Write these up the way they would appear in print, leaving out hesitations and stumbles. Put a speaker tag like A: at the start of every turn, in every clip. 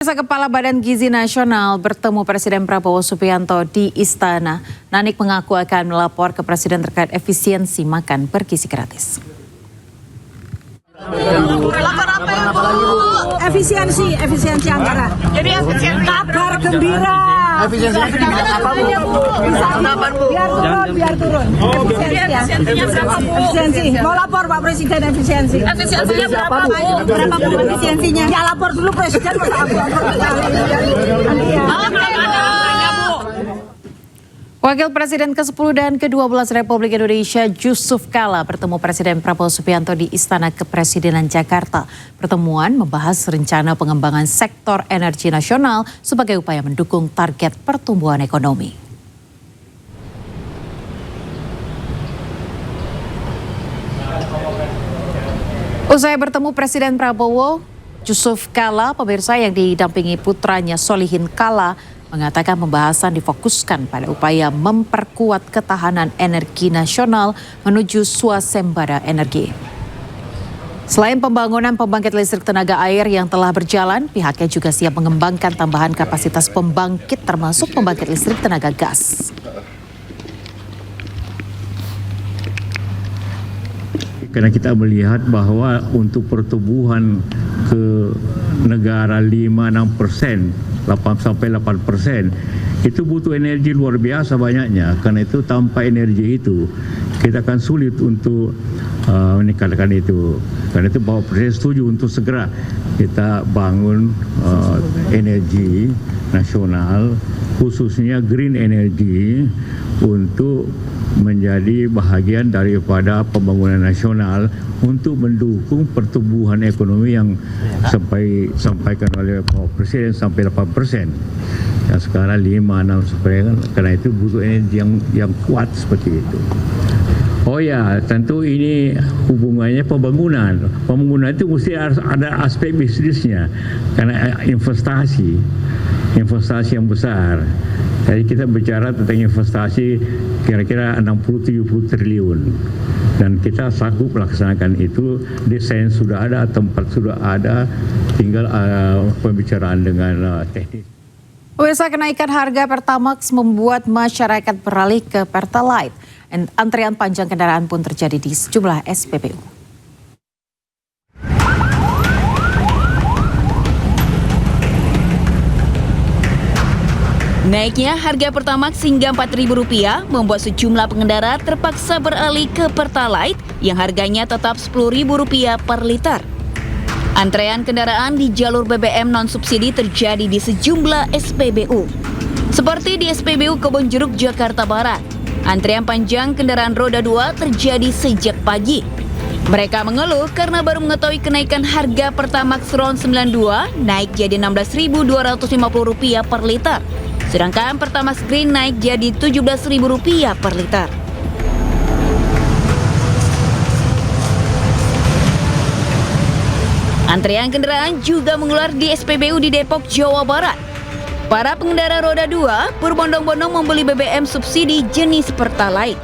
A: Kepala Badan Gizi Nasional bertemu Presiden Prabowo Subianto di Istana. Nanik mengaku akan melapor ke Presiden terkait efisiensi makan bergizi gratis.
B: Lapor apa ya, Bu? Efisiensi anggaran. Jadi efisiensi. Kabar gembira.
C: Efisiensi apa, Bu?
B: Biar turun. Efisiensinya berapa, Bu? Efisiensi. Mau lapor Pak Presiden efisiensi.
C: Efisiensinya berapa, Bu?
B: Berapa, Bu, efisiensinya? Ya lapor dulu Presiden, masa aku lapor
A: Wakil Presiden ke-10 dan ke-12 Republik Indonesia Yusuf Kala bertemu Presiden Prabowo Subianto di Istana Kepresidenan Jakarta. Pertemuan membahas rencana pengembangan sektor energi nasional sebagai upaya mendukung target pertumbuhan ekonomi. Usai bertemu Presiden Prabowo, Yusuf Kala, pemirsa yang didampingi putranya Solihin Kala, mengatakan pembahasan difokuskan pada upaya memperkuat ketahanan energi nasional menuju swasembada energi. Selain pembangunan pembangkit listrik tenaga air yang telah berjalan, pihaknya juga siap mengembangkan tambahan kapasitas pembangkit termasuk pembangkit listrik tenaga gas.
D: Karena kita melihat bahwa untuk pertumbuhan ke negara 5-6%, 8-8%, itu butuh energi luar biasa banyaknya. Karena itu tanpa energi itu kita akan sulit untuk meningkatkan itu. Karena itu Bapak Presiden setuju untuk segera kita bangun energi nasional, khususnya green energy, untuk menjadi bahagian daripada pembangunan nasional untuk mendukung pertumbuhan ekonomi yang sampaikan oleh Bapak Presiden sampai 8%. Dan sekarang 5-6%, karena itu butuh energi yang kuat seperti itu. Oh ya, tentu ini hubungannya pembangunan. Pembangunan itu mesti ada aspek bisnisnya, karena investasi yang besar. Jadi kita bicara tentang investasi kira-kira 60-70 triliun. Dan kita sanggup melaksanakan itu, desain sudah ada, tempat sudah ada, tinggal pembicaraan dengan teknis.
A: Pemirsa, kenaikan harga Pertamax membuat masyarakat beralih ke Pertalite. Antrian panjang kendaraan pun terjadi di sejumlah SPBU.
E: Naiknya harga Pertamax hingga Rp4.000 membuat sejumlah pengendara terpaksa beralih ke Pertalite yang harganya tetap Rp10.000 per liter. Antrean kendaraan di jalur BBM non-subsidi terjadi di sejumlah SPBU. Seperti di SPBU Kebonjeruk, Jakarta Barat, antrean panjang kendaraan roda 2 terjadi sejak pagi. Mereka mengeluh karena baru mengetahui kenaikan harga Pertamax RON 92 naik jadi Rp16.250 per liter. Sedangkan Pertamax Green naik jadi Rp17.000 per liter. Antrean kendaraan juga mengular di SPBU di Depok, Jawa Barat. Para pengendara roda 2 berbondong-bondong membeli BBM subsidi jenis Pertalite.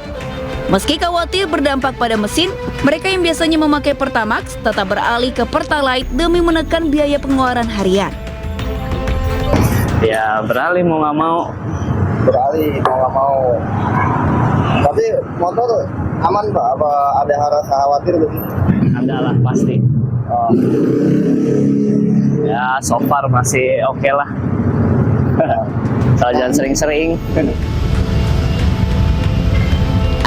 E: Meski khawatir berdampak pada mesin, mereka yang biasanya memakai Pertamax tetap beralih ke Pertalite demi menekan biaya pengeluaran harian.
F: Ya beralih mau nggak mau.
C: Tapi motor aman Pak? Apa ada rasa khawatir begitu?
F: Ada lah pasti. Ya so far masih oke lah. Soal jangan sering-sering.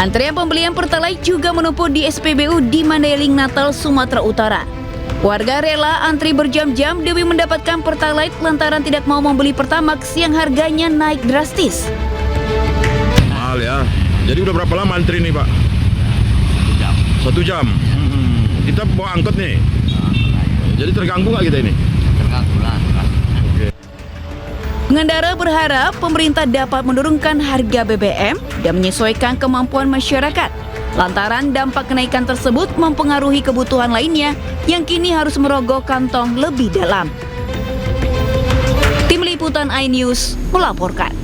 E: Antrean pembelian Pertalite juga menumpuk di SPBU di Mandailing, Natal, Sumatera Utara. Warga rela antri berjam-jam demi mendapatkan Pertalite lantaran tidak mau membeli Pertamax yang harganya naik drastis.
G: Mahal ya. Jadi udah berapa lama antri nih Pak? 1 jam. Kita bawa angkot nih. Jadi terganggu nggak kita ini?
F: Terganggu lah.
E: Pengendara berharap pemerintah dapat menurunkan harga BBM dan menyesuaikan kemampuan masyarakat. Lantaran dampak kenaikan tersebut mempengaruhi kebutuhan lainnya yang kini harus merogoh kantong lebih dalam. Tim Liputan iNews melaporkan.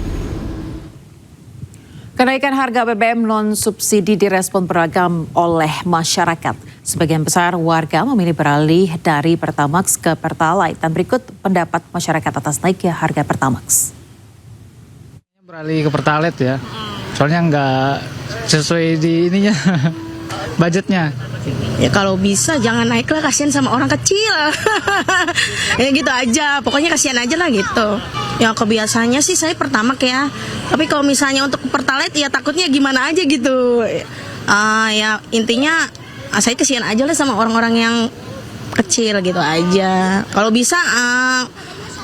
A: Kenaikan harga BBM non-subsidi direspon beragam oleh masyarakat. Sebagian besar warga memilih beralih dari Pertamax ke Pertalite. Dan berikut pendapat masyarakat atas naiknya harga Pertamax.
H: Beralih ke Pertalite ya, soalnya nggak sesuai di ininya, budgetnya.
B: Ya kalau bisa jangan naik lah, kasihan sama orang kecil. Ya gitu aja, pokoknya kasihan aja lah gitu. Ya kebiasaannya sih saya Pertamax ya, tapi kalau misalnya untuk Pertalite ya takutnya gimana aja gitu. Ya intinya saya kasihan aja lah sama orang-orang yang kecil gitu aja. Kalau bisa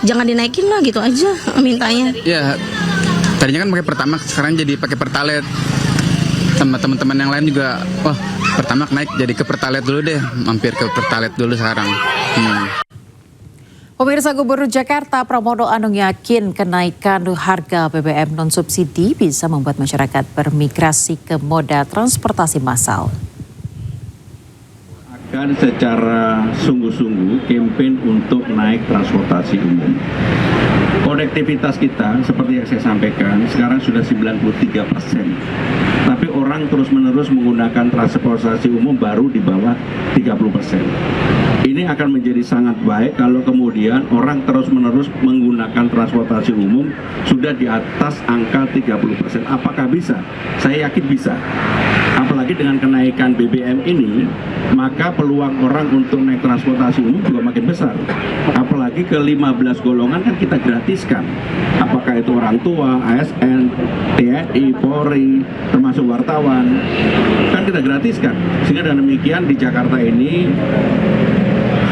B: jangan dinaikin lah gitu aja mintanya.
I: Ya tadinya kan pakai Pertamax, sekarang jadi pakai Pertalite. Sama teman-teman yang lain juga, wah Pertamax naik jadi ke Pertalite dulu deh, mampir ke Pertalite dulu sekarang.
A: Pemirsa, Gubernur Jakarta Pramono Anung yakin kenaikan harga BBM non-subsidi bisa membuat masyarakat bermigrasi ke moda transportasi massal.
J: Akan secara sungguh-sungguh campaign untuk naik transportasi umum. Konektivitas kita seperti yang saya sampaikan sekarang sudah 93%. Tapi orang terus-menerus menggunakan transportasi umum baru di bawah 30%. Ini akan menjadi sangat baik kalau kemudian orang terus-menerus menggunakan transportasi umum sudah di atas angka 30%. Apakah bisa? Saya yakin bisa. Apalagi dengan kenaikan BBM ini, maka peluang orang untuk naik transportasi umum juga makin besar. Apalagi ke 15 golongan kan kita gratiskan. Apakah itu orang tua, ASN, TNI, Polri, termasuk wartawan, kan kita gratiskan. Sehingga dengan demikian di Jakarta ini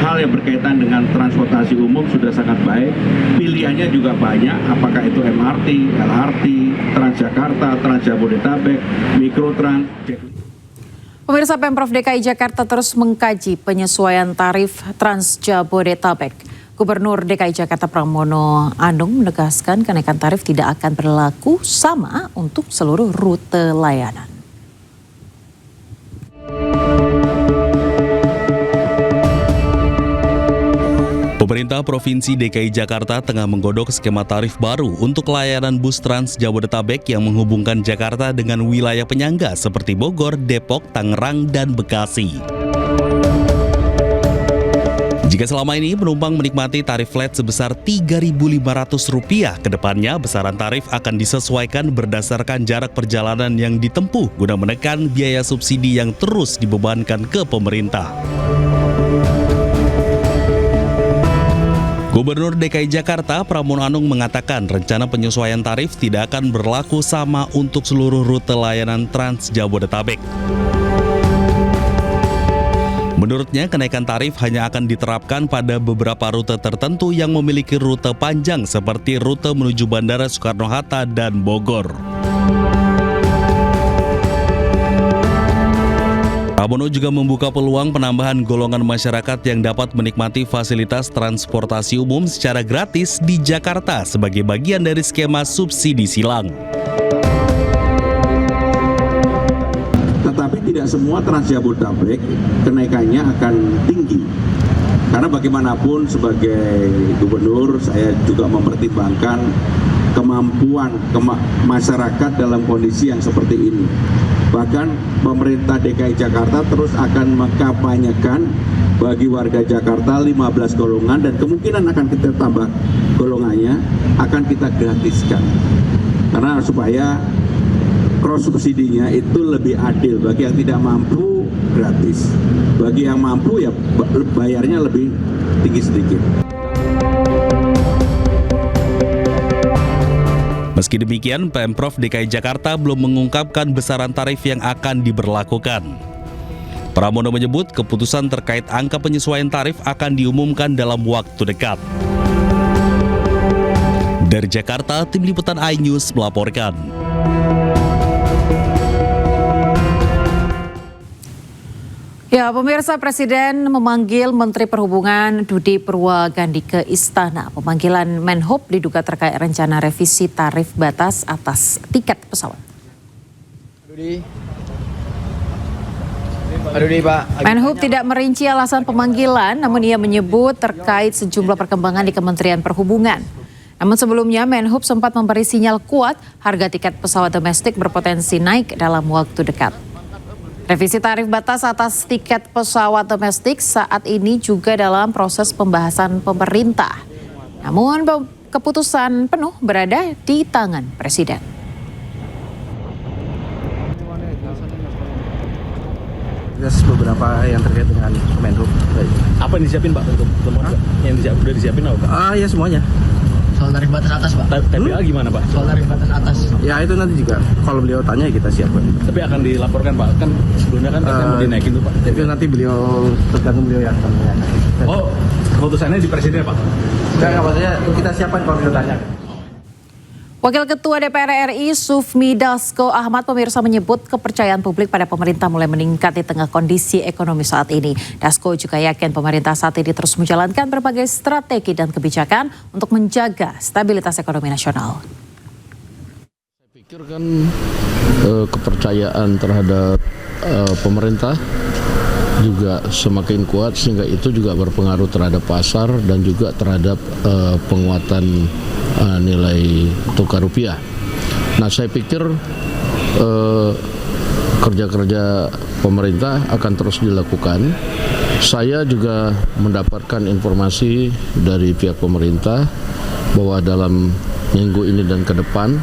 J: hal yang berkaitan dengan transportasi umum sudah sangat baik. Pilihannya juga banyak, apakah itu MRT, LRT, Transjakarta, Transjabodetabek, Mikrotrans.
A: Pemirsa, Pemprov DKI Jakarta terus mengkaji penyesuaian tarif Transjabodetabek. Gubernur DKI Jakarta Pramono Anung menegaskan kenaikan tarif tidak akan berlaku sama untuk seluruh rute layanan.
K: Pemerintah Provinsi DKI Jakarta tengah menggodok skema tarif baru untuk layanan bus Trans Jabodetabek yang menghubungkan Jakarta dengan wilayah penyangga seperti Bogor, Depok, Tangerang, dan Bekasi. Jika selama ini penumpang menikmati tarif flat sebesar Rp3.500, kedepannya besaran tarif akan disesuaikan berdasarkan jarak perjalanan yang ditempuh guna menekan biaya subsidi yang terus dibebankan ke pemerintah. Gubernur DKI Jakarta Pramono Anung mengatakan rencana penyesuaian tarif tidak akan berlaku sama untuk seluruh rute layanan Trans Jabodetabek. Menurutnya, kenaikan tarif hanya akan diterapkan pada beberapa rute tertentu yang memiliki rute panjang seperti rute menuju Bandara Soekarno-Hatta dan Bogor. Pramono juga membuka peluang penambahan golongan masyarakat yang dapat menikmati fasilitas transportasi umum secara gratis di Jakarta sebagai bagian dari skema subsidi silang.
J: Tetapi tidak semua Trans Jabodetabek kenaikannya akan tinggi. Karena bagaimanapun sebagai gubernur saya juga mempertimbangkan kemampuan masyarakat dalam kondisi yang seperti ini. Bahkan pemerintah DKI Jakarta terus akan mengkampanyekan bagi warga Jakarta 15 golongan dan kemungkinan akan kita tambah golongannya, akan kita gratiskan. Karena supaya cross subsidinya itu lebih adil, bagi yang tidak mampu gratis, bagi yang mampu ya bayarnya lebih tinggi sedikit.
K: Meski demikian, Pemprov DKI Jakarta belum mengungkapkan besaran tarif yang akan diberlakukan. Pramono menyebut keputusan terkait angka penyesuaian tarif akan diumumkan dalam waktu dekat. Dari Jakarta, Tim Liputan iNews melaporkan.
A: Ya, pemirsa, Presiden memanggil Menteri Perhubungan Budi Purwagandi ke Istana. Pemanggilan Menhub diduga terkait rencana revisi tarif batas atas tiket pesawat. Menhub tidak merinci alasan pemanggilan, namun ia menyebut terkait sejumlah perkembangan di Kementerian Perhubungan. Namun sebelumnya Menhub sempat memberi sinyal kuat harga tiket pesawat domestik berpotensi naik dalam waktu dekat. Revisi tarif batas atas tiket pesawat domestik saat ini juga dalam proses pembahasan pemerintah. Namun keputusan penuh berada di tangan Presiden.
C: Beberapa yang terkait dengan Kemenhub.
F: Apa yang disiapin Pak untuk temuan yang udah disiapin apa Pak?
C: Ya semuanya.
H: Soal tarif batas atas, Pak.
F: TPA gimana Pak?
H: Soal tarif batas atas.
C: Ya itu nanti juga kalau beliau tanya kita siapkan.
F: Tapi akan dilaporkan Pak, kan sebelumnya kan katanya mau dinaikin tuh Pak.
C: Tapi nanti beliau tergantung beliau yang akan menanyakan.
F: Oh, keputusannya di Presiden Pak?
C: Enggak, maksudnya kita siapkan kalau beliau tanya.
A: Wakil Ketua DPR RI Sufmi Dasko Ahmad pemirsa menyebut kepercayaan publik pada pemerintah mulai meningkat di tengah kondisi ekonomi saat ini. Dasko juga yakin pemerintah saat ini terus menjalankan berbagai strategi dan kebijakan untuk menjaga stabilitas ekonomi nasional.
L: Saya pikir kan kepercayaan terhadap pemerintah juga semakin kuat, sehingga itu juga berpengaruh terhadap pasar dan juga terhadap penguatan nilai tukar rupiah. Nah, saya pikir kerja-kerja pemerintah akan terus dilakukan. Saya juga mendapatkan informasi dari pihak pemerintah bahwa dalam minggu ini dan ke depan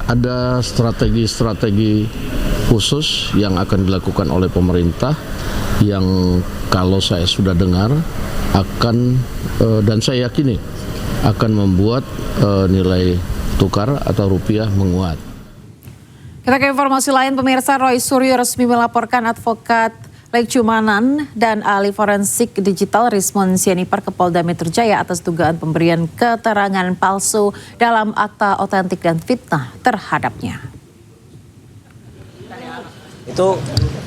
L: ada strategi-strategi khusus yang akan dilakukan oleh pemerintah yang kalau saya sudah dengar akan dan saya yakini akan membuat nilai tukar atau rupiah menguat.
A: Kita ke informasi lain, pemirsa. Roy Suryo resmi melaporkan advokat Lekcumanan dan ahli forensik digital Rismon Sianipar ke Polda Metro Jaya atas dugaan pemberian keterangan palsu dalam akta otentik dan fitnah terhadapnya.
M: Itu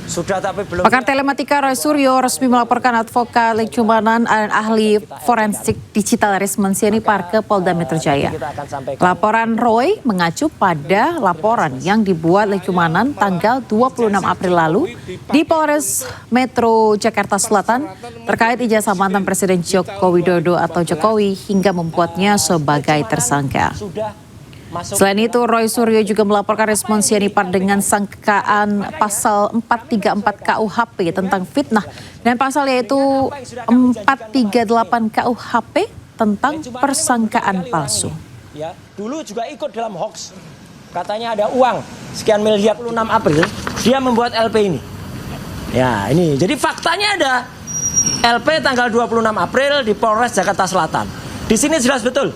M: sudah tapi belum.
A: Pakar telematika Roy Suryo resmi melaporkan advokat Lekcumanan dan ahli forensik digital Rismon Sianipar ke Polda Metro Jaya. Laporan Roy mengacu pada laporan yang dibuat Lekcumanan tanggal 26 April lalu di Polres Metro Jakarta Selatan terkait ijazah mantan Presiden Joko Widodo atau Jokowi hingga membuatnya sebagai tersangka. Selain itu, Roy Suryo juga melaporkan Rismon Sianipar dengan sangkaan pasal 434 KUHP tentang fitnah dan pasal yaitu 438 KUHP tentang persangkaan palsu.
M: Ya, dulu juga ikut dalam hoax. Katanya ada uang sekian miliar 26 April dia membuat LP ini. Ya, ini. Jadi faktanya ada LP tanggal 26 April di Polres Jakarta Selatan. Di sini jelas betul.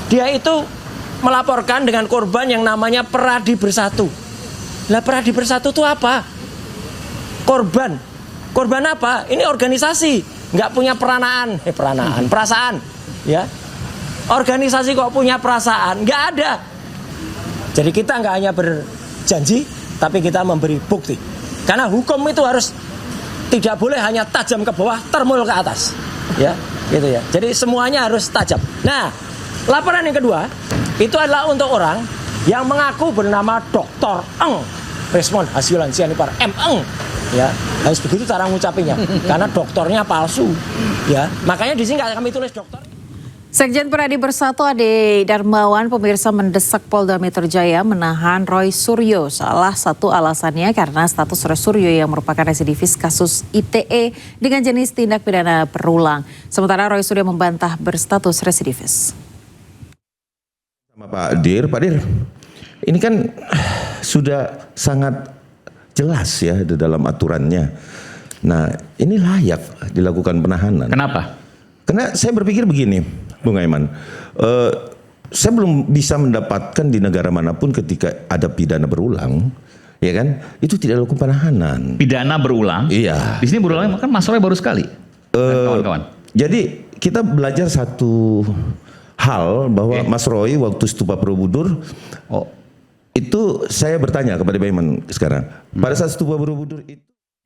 M: Dia itu melaporkan dengan korban yang namanya Peradi Bersatu. Lah Peradi Bersatu itu apa? Korban. Korban apa? Ini organisasi, nggak punya perasaan, ya. Organisasi kok punya perasaan? Nggak ada. Jadi kita nggak hanya berjanji, tapi kita memberi bukti. Karena hukum itu harus tidak boleh hanya tajam ke bawah, termul ke atas, ya, gitu ya. Jadi semuanya harus tajam. Nah, laporan yang kedua itu adalah untuk orang yang mengaku bernama Dr. Eng Rismon Hasilan Sianipar M.Eng, ya, harus begitu cara ngucapinnya karena doktornya palsu, ya, makanya di sini nggak kami tulis dokter.
A: Sekjen Peradi Bersatu Ade Darmawan pemirsa mendesak Polda Metro Jaya menahan Roy Suryo. Salah satu alasannya karena status Roy Suryo yang merupakan residivis kasus ITE dengan jenis tindak pidana berulang. Sementara Roy Suryo membantah berstatus residivis.
N: Sama Pak Dir, ini kan sudah sangat jelas ya di dalam aturannya. Nah, ini layak dilakukan penahanan.
F: Kenapa?
N: Karena saya berpikir begini, Bung Aiman, saya belum bisa mendapatkan di negara manapun ketika ada pidana berulang, ya kan, itu tidak dilakukan penahanan.
F: Pidana berulang?
N: Iya.
F: Di sini berulang kan Mas Roy baru sekali. Kawan-kawan.
N: Jadi kita belajar satu hal bahwa Mas Roy waktu Stupa Borobudur, itu saya bertanya kepada Pak Iman sekarang, pada saat Stupa Borobudur itu